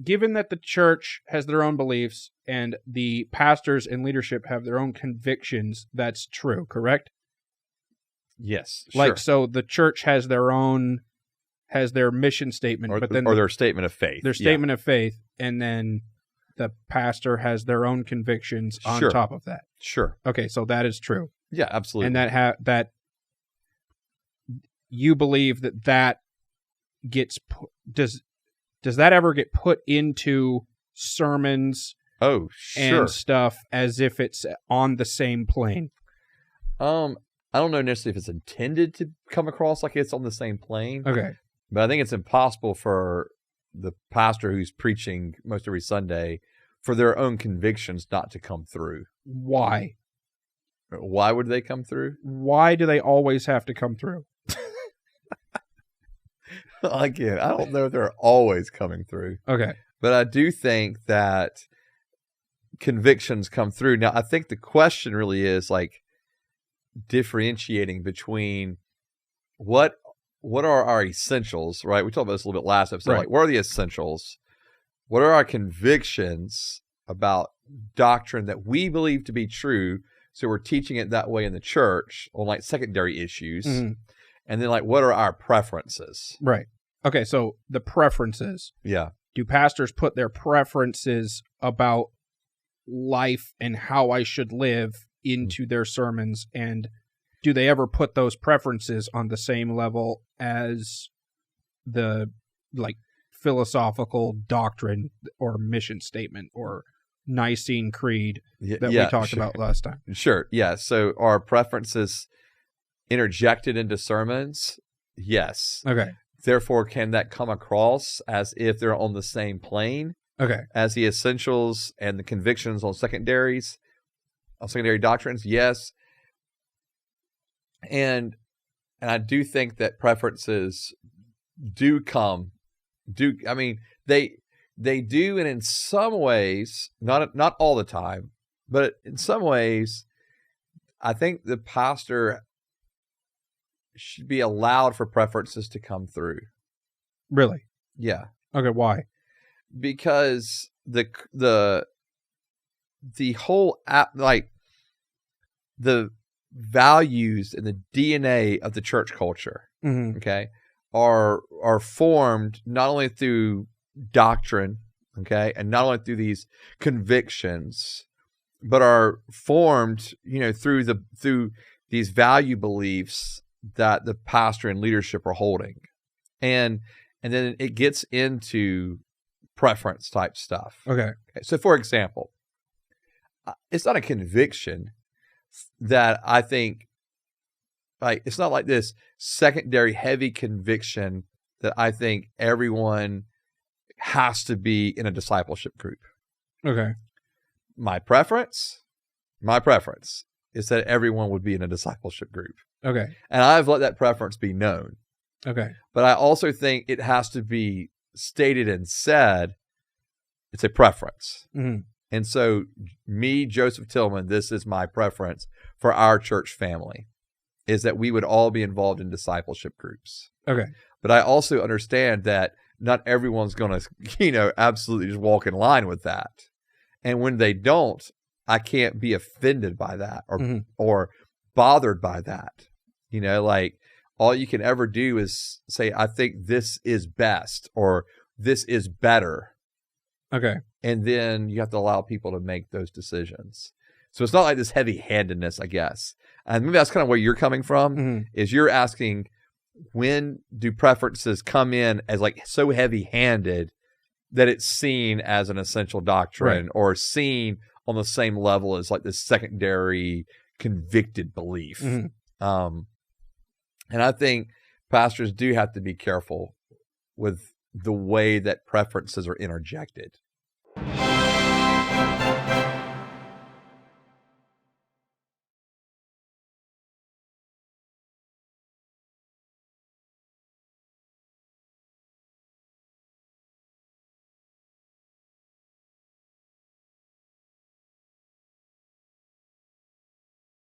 given that the church has their own beliefs and the pastors and leadership have their own convictions, that's true, correct? Yes, Like, sure. so the church has their mission statement, Or, but then or their statement of faith. their statement of faith, and then the pastor has their own convictions on Sure. top of that. Sure. Okay, so that is true. Yeah, absolutely. And that you believe that gets does that ever get put into sermons Oh, sure. and stuff as if it's on the same plane? I don't know necessarily if it's intended to come across like it's on the same plane, Okay. but I think it's impossible for the pastor who's preaching most every Sunday for their own convictions not to come through. Why? Why would they come through? Why do they always have to come through? Again, I don't know if they're always coming through, Okay. but I do think that convictions come through. Now, I think the question really is like differentiating between what are our essentials, right? We talked about this a little bit last episode. Right. Like, what are the essentials? What are our convictions about doctrine that we believe to be true? So we're teaching it that way in the church on like secondary issues. Mhm. And then like, what are our preferences? Right. Okay, so the preferences. Yeah. Do pastors put their preferences about life and how I should live into their sermons, and do they ever put those preferences on the same level as the like philosophical doctrine or mission statement or Nicene Creed that we talked sure. about last time? Sure. Yeah. So are preferences interjected into sermons? Yes. Okay. Therefore, can that come across as if they're on the same plane Okay. as the essentials and the convictions on secondary doctrines? Yes. And I do think that preferences I mean, they do, and in some ways, not all the time, but in some ways, I think the pastor should be allowed for preferences to come through. Really? Yeah. Okay, why? Because the whole like the values and the DNA of the church culture, Mm-hmm. okay, are formed not only through doctrine, okay, and not only through these convictions, but are formed, through these value beliefs that the pastor and leadership are holding, and then it gets into preference type stuff. Okay. So, for example, it's not a conviction that I think, like, it's not like this secondary heavy conviction that I think everyone has to be in a discipleship group. Okay. My preference is that everyone would be in a discipleship group. Okay. And I've let that preference be known. Okay. But I also think it has to be stated and said it's a preference. Mm-hmm. And so me, Joseph Tillman, this is my preference for our church family, is that we would all be involved in discipleship groups. Okay. But I also understand that not everyone's going to, absolutely just walk in line with that. And when they don't, I can't be offended by that or bothered by that. Like, all you can ever do is say, I think this is best or this is better. Okay. And then you have to allow people to make those decisions. So it's not like this heavy-handedness, I guess. And maybe that's kind of where you're coming from, is you're asking, when do preferences come in as like so heavy-handed that it's seen as an essential doctrine or seen on the same level as like this secondary convicted belief? And I think pastors do have to be careful with the way that preferences are interjected.